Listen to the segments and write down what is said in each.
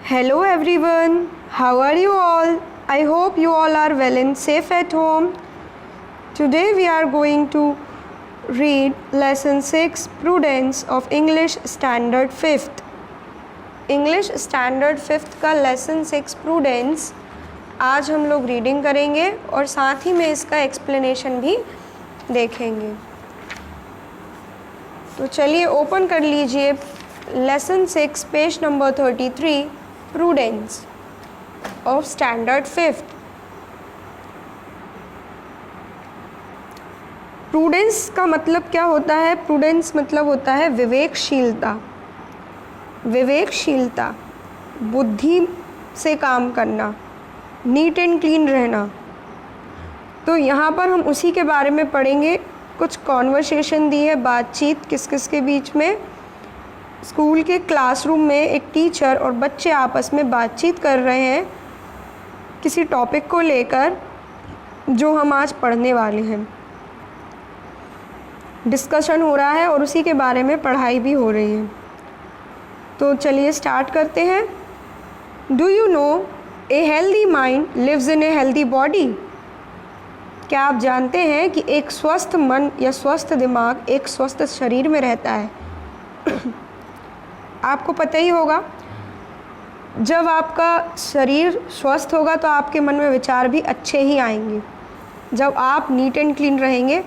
Hello everyone, how are you all? I hope you all are well and safe at home. Today we are going to read lesson 6 Prudence of English Standard 5th. English Standard 5th का lesson 6 Prudence आज हम लोग reading करेंगे और साथ ही में इसका explanation भी देखेंगे। तो चलिए ओपन कर लीजिए lesson 6 page number 33 prudence of standard 5th। Prudence का मतलब क्या होता है? प्रूडेंस मतलब होता है विवेकशीलता। विवेकशीलता, बुद्धि से काम करना, नीट एंड क्लीन रहना। तो यहाँ पर हम उसी के बारे में पढ़ेंगे। कुछ कॉन्वर्सेशन दी है, बातचीत किस किस के बीच में। स्कूल के क्लासरूम में एक टीचर और बच्चे आपस में बातचीत कर रहे हैं किसी टॉपिक को लेकर जो हम आज पढ़ने वाले हैं। डिस्कशन हो रहा है और उसी के बारे में पढ़ाई भी हो रही है। तो चलिए स्टार्ट करते हैं। Do you know a healthy mind lives in a healthy body? क्या आप जानते हैं कि एक स्वस्थ मन या स्वस्थ दिमाग एक स्वस्थ शरीर में रहता है? आपको पता ही होगा, जब आपका शरीर स्वस्थ होगा तो आपके मन में विचार भी अच्छे ही आएंगे। जब आप नीट एंड क्लीन रहेंगे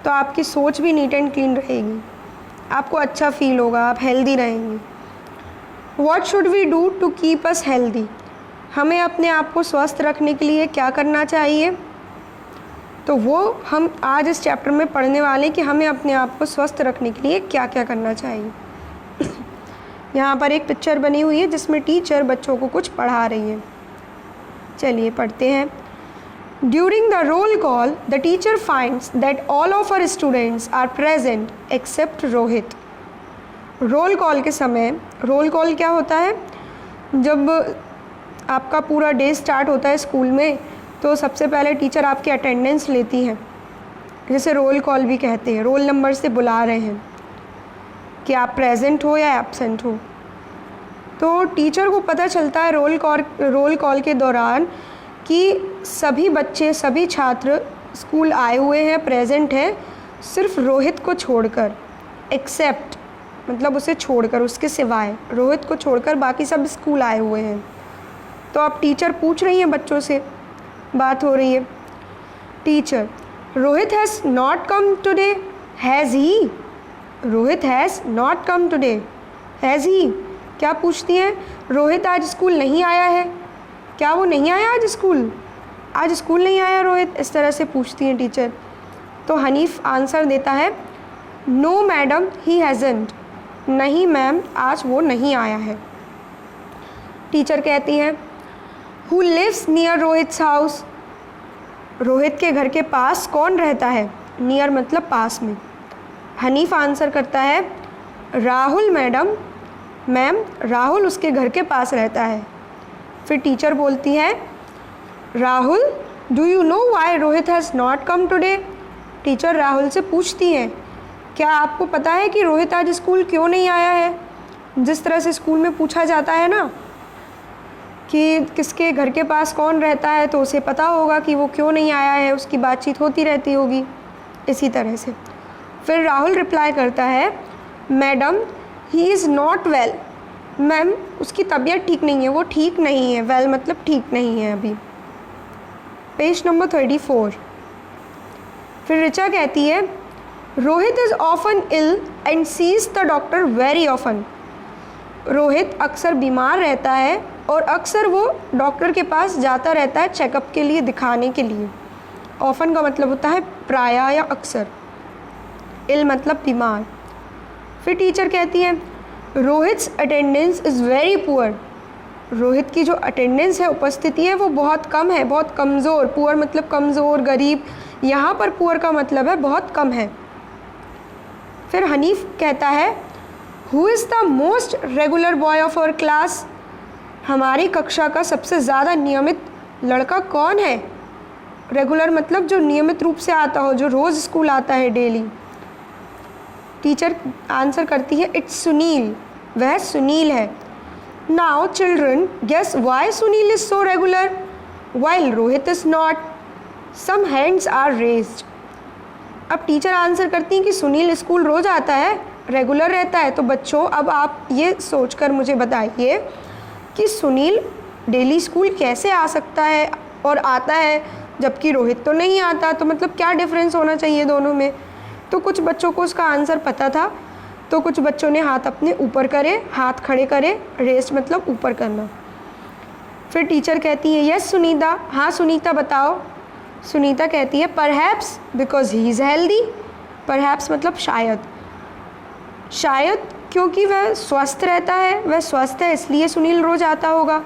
तो आपकी सोच भी नीट एंड क्लीन रहेगी, आपको अच्छा फील होगा, आप हेल्दी रहेंगे। What should we do to keep us healthy? हमें अपने आप को स्वस्थ रखने के लिए क्या करना चाहिए? तो वो हम आज इस चैप्टर में पढ़ने वाले हैं कि हमें अपने आप को स्वस्थ रखने के लिए क्या क्या करना चाहिए। यहाँ पर एक पिक्चर बनी हुई है जिसमें टीचर बच्चों को कुछ पढ़ा रही है। चलिए पढ़ते हैं। During the roll call the teacher finds that all of our students are present except Rohit. Roll call के समय, रोल कॉल क्या होता है? जब आपका पूरा डे स्टार्ट होता है स्कूल में तो सबसे पहले टीचर आपकी अटेंडेंस लेती है, जिसे रोल कॉल भी कहते हैं। रोल नंबर से बुला रहे हैं कि आप प्रेजेंट हो या एब्सेंट हो। तो टीचर को पता चलता है रोल कॉल के दौरान कि सभी बच्चे, सभी छात्र स्कूल आए हुए हैं, प्रेजेंट हैं, सिर्फ रोहित को छोड़कर। एक्सेप्ट मतलब उसे छोड़कर, उसके सिवाय, रोहित को छोड़कर बाकी सब स्कूल आए हुए हैं। तो अब टीचर पूछ रही हैं बच्चों से, बात हो रही है। Teacher, Rohit has not come today, has he? Rohit has not come today, has he? क्या पूछती हैं? रोहित आज स्कूल नहीं आया है, क्या वो नहीं आया आज स्कूल? आज स्कूल नहीं आया रोहित, इस तरह से पूछती हैं टीचर। तो हनीफ आंसर देता है, नो मैडम ही हैज़न्ट। नहीं मैम, आज वो नहीं आया है। टीचर कहती हैं, who lives near Rohit's house? Rohit के घर के पास कौन रहता है? नियर मतलब पास में। हनीफ आंसर करता है, राहुल मैडम। मैम, राहुल उसके घर के पास रहता है। फिर टीचर बोलती है, Rahul, do you know why Rohit has not come today? Teacher Rahul से पूछती हैं, क्या आपको पता है कि रोहित आज स्कूल क्यों नहीं आया है? जिस तरह से स्कूल में पूछा जाता है ना कि किसके घर के पास कौन रहता है, तो उसे पता होगा कि वो क्यों नहीं आया है, उसकी बातचीत होती रहती होगी इसी तरह से। फिर राहुल रिप्लाई करता है, madam he is not well. Ma'am, उसकी तबीयत ठीक नहीं है, वो ठीक नहीं है। वेल मतलब ठीक नहीं है अभी। Page number 34। फिर ऋचा कहती है, Rohit is often ill and sees the doctor very often. Rohit अक्सर बीमार रहता है और अक्सर वो डॉक्टर के पास जाता रहता है चेकअप के लिए, दिखाने के लिए। ऑफन का मतलब होता है प्रायः या अक्सर, इल मतलब बीमार। फिर टीचर कहती है, Rohit's attendance is very poor. Rohit की जो अटेंडेंस है, उपस्थिति है, वो बहुत कम है, बहुत कमज़ोर। पुअर मतलब कमज़ोर, गरीब। यहाँ पर पुअर का मतलब है बहुत कम है। फिर हनीफ कहता है, who is the most regular boy of our class? हमारी कक्षा का सबसे ज़्यादा नियमित लड़का कौन है? रेगुलर मतलब जो नियमित रूप से आता हो, जो रोज़ स्कूल आता है डेली। टीचर आंसर करती है, इट्स सुनील, वह सुनील है। Now children guess why Sunil is so regular while Rohit is not, some hands are raised. अब टीचर आंसर करती हैं कि सुनील स्कूल रोज़ आता है, रेगुलर रहता है। तो बच्चों अब आप ये सोचकर मुझे बताइए कि सुनील डेली स्कूल कैसे आ सकता है और आता है, जबकि रोहित तो नहीं आता। तो मतलब क्या डिफरेंस होना चाहिए दोनों में। तो कुछ बच्चों को उसका आंसर पता था, तो कुछ बच्चों ने हाथ अपने ऊपर करे, हाथ खड़े करे, रेस्ट मतलब ऊपर करना। फिर टीचर कहती है यस सुनीता, हाँ सुनीता बताओ। सुनीता कहती है perhaps because he is healthy. Perhaps मतलब शायद, शायद क्योंकि वह स्वस्थ रहता है, वह स्वस्थ है इसलिए सुनील रोज़ आता होगा।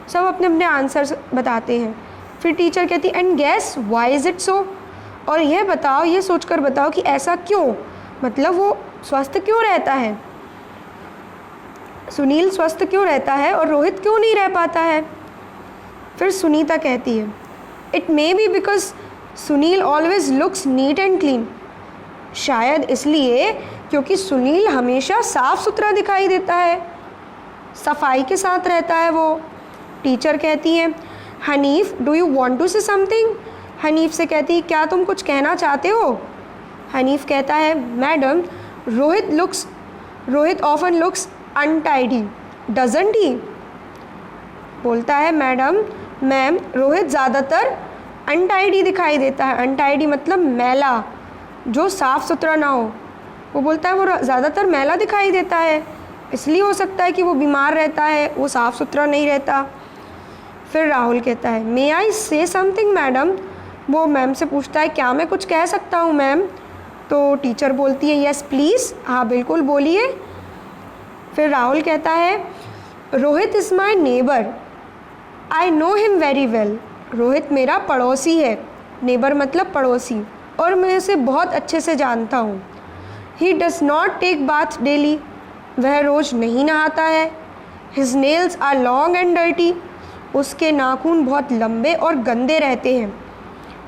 सब अपने अपने आंसर बताते हैं। फिर टीचर कहती है and guess why is it so, और यह बताओ, ये सोचकर बताओ कि ऐसा क्यों, मतलब वो स्वस्थ क्यों रहता है, सुनील स्वस्थ क्यों रहता है और रोहित क्यों नहीं रह पाता है। फिर सुनीता कहती है it may be because Sunil always looks NEET and clean, शायद इसलिए क्योंकि सुनील हमेशा साफ सुथरा दिखाई देता है, सफाई के साथ रहता है वो। टीचर कहती है Hanif do you want to say something, Hanif से कहती है क्या तुम कुछ कहना चाहते हो। हनीफ कहता है madam Rohit often looks untidy doesn't ही, बोलता है मैम रोहित ज़्यादातर अनटाइडी दिखाई देता है। अनटाइडी मतलब मैला, जो साफ़ सुथरा ना हो। वो बोलता है वो ज़्यादातर मैला दिखाई देता है, इसलिए हो सकता है कि वो बीमार रहता है, वो साफ़ सुथरा नहीं रहता। फिर राहुल कहता है मे आई से समथिंग मैडम, वो मैम से पूछता है क्या मैं कुछ कह सकता हूँ मैम। तो टीचर बोलती है यस प्लीज़, हाँ बिल्कुल बोलिए। फिर राहुल कहता है Rohit is my neighbour, I know him very well, Rohit मेरा पड़ोसी है, नेबर मतलब पड़ोसी, और मैं उसे बहुत अच्छे से जानता हूँ। He does not take bath daily, वह रोज़ नहीं नहाता है। His nails are long and dirty, उसके नाखून बहुत लंबे और गंदे रहते हैं।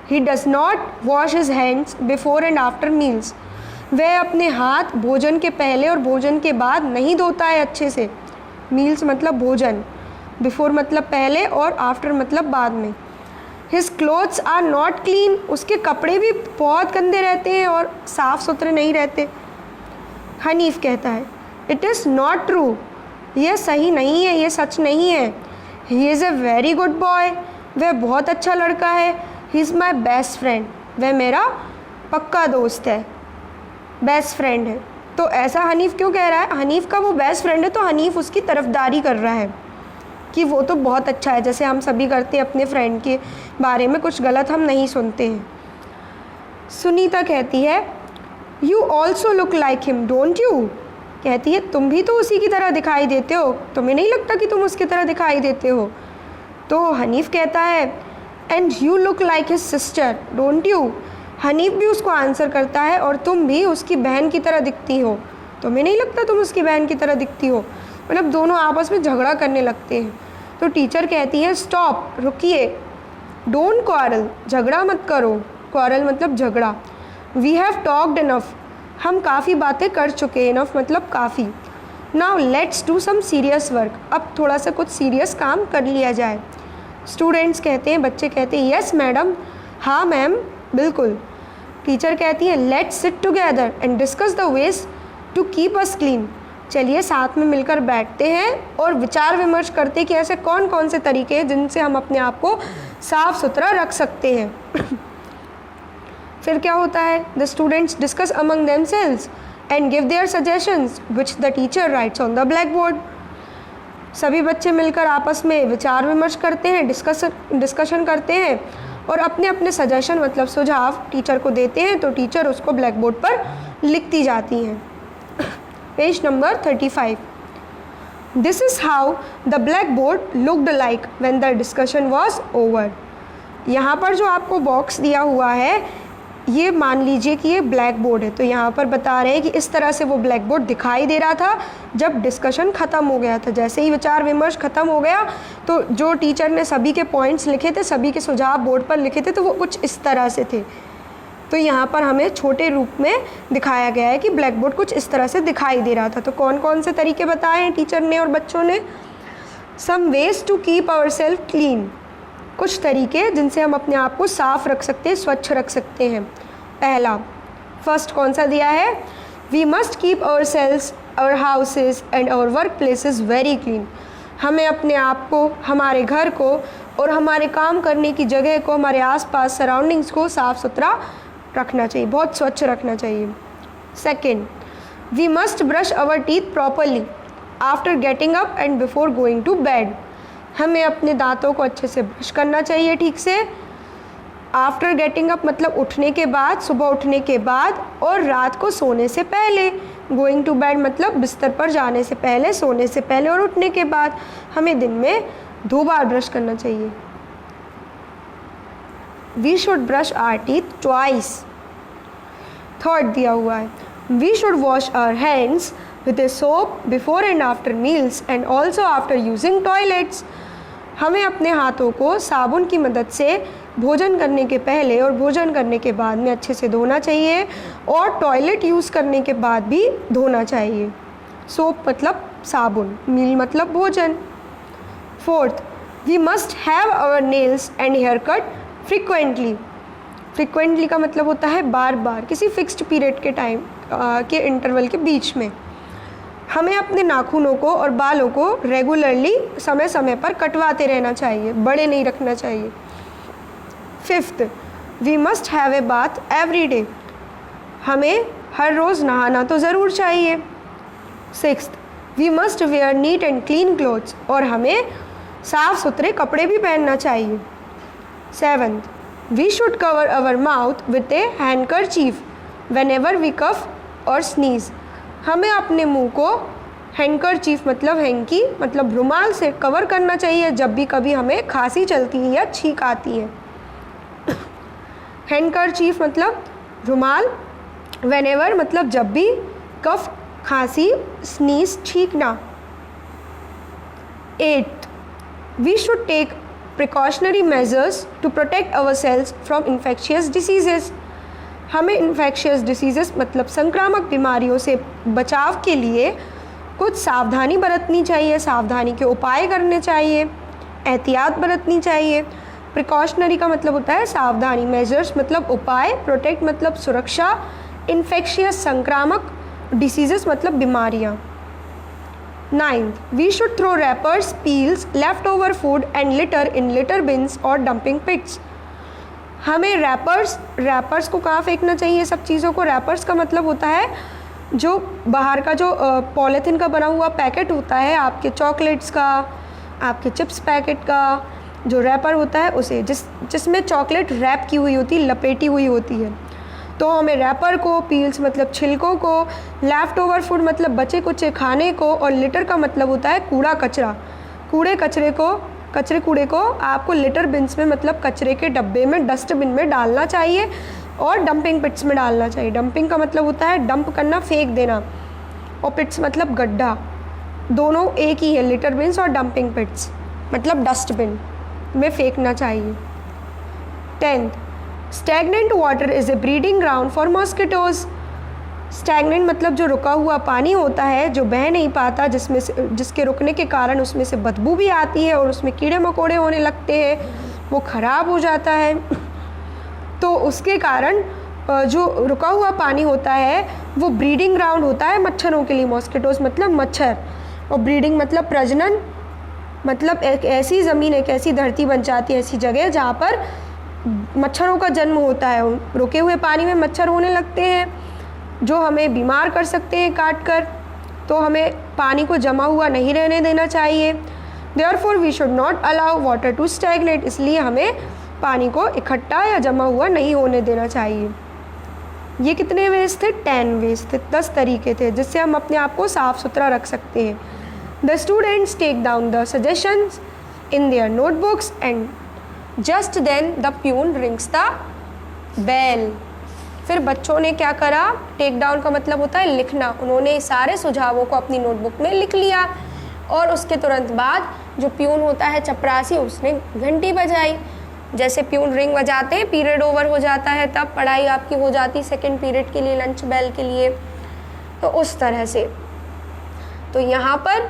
He does not wash his hands before and after meals, वह अपने हाथ भोजन के पहले और भोजन के बाद नहीं धोता है अच्छे से। मील्स मतलब भोजन, बिफोर मतलब पहले और आफ्टर मतलब बाद में। His clothes are not clean, उसके कपड़े भी बहुत गंदे रहते हैं और साफ़ सुथरे नहीं रहते। हनीफ कहता है इट इज़ नॉट ट्रू, यह सही नहीं है, ये सच नहीं है। He is a very good boy, वह बहुत अच्छा लड़का है। He is my best friend, वह मेरा पक्का दोस्त है, बेस्ट फ्रेंड है। तो ऐसा हनीफ क्यों कह रहा है, हनीफ का वो बेस्ट फ्रेंड है तो हनीफ उसकी तरफदारी कर रहा है कि वो तो बहुत अच्छा है, जैसे हम सभी करते हैं अपने फ्रेंड के बारे में कुछ गलत हम नहीं सुनते हैं। सुनीता कहती है you also look like him don't you, कहती है तुम भी तो उसी की तरह दिखाई देते हो, तुम्हें नहीं लगता कि तुम उसकी तरह दिखाई देते हो। तो हनीफ कहता है and you look like his sister don't you, Hanif भी उसको आंसर करता है और तुम भी उसकी बहन की तरह दिखती हो, तुम्हें नहीं लगता तुम उसकी बहन की तरह दिखती हो। मतलब दोनों आपस में झगड़ा करने लगते हैं। तो टीचर कहती है स्टॉप, रुकिए, डोंट क्वारल, झगड़ा मत करो, क्वारल मतलब झगड़ा। वी हैव टॉक्ड इनफ, हम काफ़ी बातें कर चुके, इनफ मतलब काफ़ी। Now let's do some serious work, अब थोड़ा सा कुछ सीरियस काम कर लिया जाए। स्टूडेंट्स कहते हैं, बच्चे कहते हैं यस मैडम, हाँ मैम बिल्कुल। टीचर कहती है let's sit together and discuss the ways to keep us clean, चलिए साथ में मिलकर बैठते हैं और विचार विमर्श करते हैं कि ऐसे कौन कौन से तरीके हैं जिनसे हम अपने आप को साफ़ सुथरा रख सकते हैं। फिर क्या होता है, the students discuss among themselves and give their suggestions which the teacher rights on the black board. सभी बच्चे मिलकर आपस में विचार विमर्श करते हैं, डिस्कशन करते हैं और अपने अपने सजेशन मतलब सुझाव टीचर को देते हैं, तो टीचर उसको ब्लैक बोर्ड पर लिखती जाती हैं। Page number 35। This is how the black board looked like when the discussion was over. यहाँ पर जो आपको बॉक्स दिया हुआ है ये मान लीजिए कि ये ब्लैक बोर्ड है, तो यहाँ पर बता रहे हैं कि इस तरह से वो ब्लैक बोर्ड दिखाई दे रहा था जब डिस्कशन ख़त्म हो गया था। जैसे ही विचार विमर्श ख़त्म हो गया तो जो टीचर ने सभी के पॉइंट्स लिखे थे, सभी के सुझाव बोर्ड पर लिखे थे, तो वो कुछ इस तरह से थे। तो यहाँ पर हमें छोटे रूप में दिखाया गया है कि ब्लैक बोर्ड कुछ इस तरह से दिखाई दे रहा था। तो कौन कौन से तरीके बताए हैं टीचर ने और बच्चों ने, some ways to keep our self clean, कुछ तरीके जिनसे हम अपने आप को साफ रख सकते हैं, स्वच्छ रख सकते हैं। पहला, फर्स्ट कौन सा दिया है, we must keep our selves, our houses and our work places very clean. हमें अपने आप को, हमारे घर को और हमारे काम करने की जगह को, हमारे आसपास सराउंडिंग्स को साफ़ सुथरा रखना चाहिए, बहुत स्वच्छ रखना चाहिए। Second, we must brush our teeth properly after getting up and before going to bed. हमें अपने दांतों को अच्छे से ब्रश करना चाहिए ठीक से। आफ्टर गेटिंग अप मतलब उठने के बाद, सुबह उठने के बाद, और रात को सोने से पहले। गोइंग टू बेड मतलब बिस्तर पर जाने से पहले, सोने से पहले और उठने के बाद। हमें दिन में 2 बार ब्रश करना चाहिए। We should brush our teeth twice. Third दिया हुआ है, we should wash our hands with a soap before and after meals and also after using toilets। हमें अपने हाथों को साबुन की मदद से भोजन करने के पहले और भोजन करने के बाद में अच्छे से धोना चाहिए, और टॉयलेट यूज़ करने के बाद भी धोना चाहिए। सोप मतलब साबुन, मील मतलब भोजन। Fourth, we must have our nails and hair cut frequently. Frequently का मतलब होता है बार बार, किसी फिक्स्ड पीरियड के टाइम के इंटरवल के बीच में। हमें अपने नाखूनों को और बालों को रेगुलरली समय समय पर कटवाते रहना चाहिए, बड़े नहीं रखना चाहिए। Fifth, we must have a bath every day. हमें हर रोज़ नहाना तो ज़रूर चाहिए। Sixth, we must wear neat and clean clothes, और हमें साफ़ सुथरे कपड़े भी पहनना चाहिए। Seventh, we should cover our mouth with a handkerchief whenever we cough और स्नीज। हमें अपने मुंह को हैंडकरचीफ मतलब हैंकी मतलब रुमाल से कवर करना चाहिए जब भी कभी हमें खांसी चलती है या छींक आती है। हैंडकरचीफ मतलब रुमाल, व्हेनेवर मतलब जब भी, कफ खांसी, स्नीज छींकना। 8th, we should take precautionary measures to protect ourselves from infectious diseases. हमें इन्फेक्शियस डिसीजेस मतलब संक्रामक बीमारियों से बचाव के लिए कुछ सावधानी बरतनी चाहिए, सावधानी के उपाय करने चाहिए, एहतियात बरतनी चाहिए। प्रिकॉशनरी का मतलब होता है सावधानी, मेजर्स मतलब उपाय, प्रोटेक्ट मतलब सुरक्षा, इन्फेक्शियस संक्रामक, डिसीजेस मतलब बीमारियाँ। 9th, we should throw wrappers, peels, left over food and litter in litter bins और डंपिंग पिट्स। हमें रैपर्स को कहाँ फेंकना चाहिए, सब चीज़ों को। रैपर्स का मतलब होता है जो बाहर का जो पॉलीथीन का बना हुआ पैकेट होता है, आपके चॉकलेट्स का, आपके चिप्स पैकेट का जो रैपर होता है उसे, जिसमें चॉकलेट रैप की हुई होती है, लपेटी हुई होती है। तो हमें रैपर को, पील्स मतलब छिलकों को, लेफ़्ट ओवर फूड मतलब बचे कुचे खाने को, और लिटर का मतलब होता है कूड़ा कचरा। कचरे कूड़े को आपको लिटर बिन्स में मतलब कचरे के डब्बे में, डस्टबिन में डालना चाहिए, और डंपिंग पिट्स में डालना चाहिए। डंपिंग का मतलब होता है डंप करना, फेंक देना, और पिट्स मतलब गड्ढा। दोनों एक ही है, लिटर बिन्स और डंपिंग पिट्स मतलब डस्टबिन में फेंकना चाहिए। 10th, stagnant water is a breeding ground for mosquitoes. Stagnant मतलब जो रुका हुआ पानी होता है, जो बह नहीं पाता, जिसके रुकने के कारण उसमें से बदबू भी आती है और उसमें कीड़े मकोड़े होने लगते हैं, वो ख़राब हो जाता है। तो उसके कारण जो रुका हुआ पानी होता है वो ब्रीडिंग ग्राउंड होता है मच्छरों के लिए। मॉस्किटोज़ मतलब मच्छर, और ब्रीडिंग मतलब प्रजनन, मतलब एक ऐसी ज़मीन, एक ऐसी धरती बन जाती है, ऐसी जगह जहाँ पर मच्छरों का जन्म होता है। रुके हुए पानी में मच्छर होने लगते हैं जो हमें बीमार कर सकते हैं काट कर। तो हमें पानी को जमा हुआ नहीं रहने देना चाहिए। Therefore we should not allow water to stagnate. इसलिए हमें पानी को इकट्ठा या जमा हुआ नहीं होने देना चाहिए। ये कितने वेज थे? 10 वेज थे, 10 तरीके थे जिससे हम अपने आप को साफ़ सुथरा रख सकते हैं। The students take down the suggestions in their notebooks and just then the peon rings the bell. फिर बच्चों ने क्या करा? टेक डाउन का मतलब होता है लिखना। उन्होंने सारे सुझावों को अपनी नोटबुक में लिख लिया, और उसके तुरंत बाद जो प्यून होता है, चपरासी, उसने घंटी बजाई। जैसे प्यून रिंग बजाते हैं, पीरियड ओवर हो जाता है, तब पढ़ाई आपकी हो जाती सेकंड पीरियड के लिए, लंच बेल के लिए। तो उस तरह से तो यहाँ पर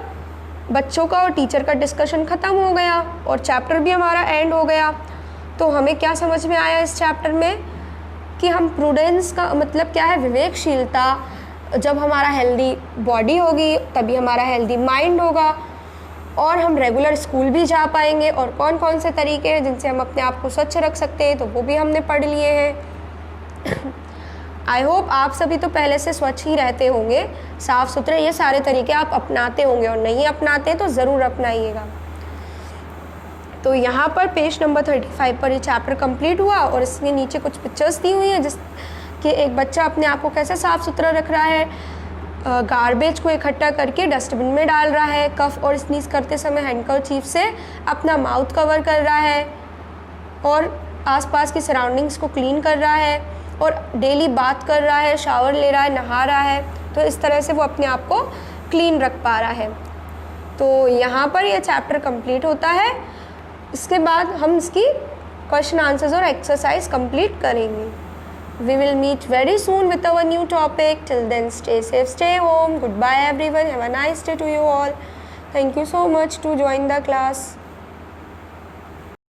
बच्चों का और टीचर का डिस्कशन ख़त्म हो गया और चैप्टर भी हमारा एंड हो गया। तो हमें क्या समझ में आया इस चैप्टर में कि हम प्रूडेंस का मतलब क्या है, विवेकशीलता। जब हमारा हेल्दी बॉडी होगी तभी हमारा हेल्दी माइंड होगा और हम रेगुलर स्कूल भी जा पाएंगे। और कौन कौन से तरीके हैं जिनसे हम अपने आप को स्वच्छ रख सकते हैं, तो वो भी हमने पढ़ लिए हैं। आई होप आप सभी तो पहले से स्वच्छ ही रहते होंगे, साफ़ सुथरे। ये सारे तरीके आप अपनाते होंगे और नहीं अपनाते तो ज़रूर अपनाइएगा। तो यहाँ पर पेज नंबर 35 पर ये चैप्टर कंप्लीट हुआ और इसमें नीचे कुछ पिक्चर्स दी हुई हैं जिस कि एक बच्चा अपने आप को कैसे साफ़ सुथरा रख रहा है, गार्बेज को इकट्ठा करके डस्टबिन में डाल रहा है, कफ और स्नीज करते समय हैंडकरचीफ से अपना माउथ कवर कर रहा है और आसपास की सराउंडिंग्स को क्लीन कर रहा है और डेली बात कर रहा है, शावर ले रहा है, नहा रहा है। तो इस तरह से वो अपने आप को क्लीन रख पा रहा है। तो यहाँ पर यह चैप्टर कंप्लीट होता है। इसके बाद हम इसकी क्वेश्चन आंसर्स और एक्सरसाइज कंप्लीट करेंगे। We will meet very soon with our new topic. Till then, stay safe, stay home. Goodbye everyone. Have a nice day to you all. Thank you so much to join the class.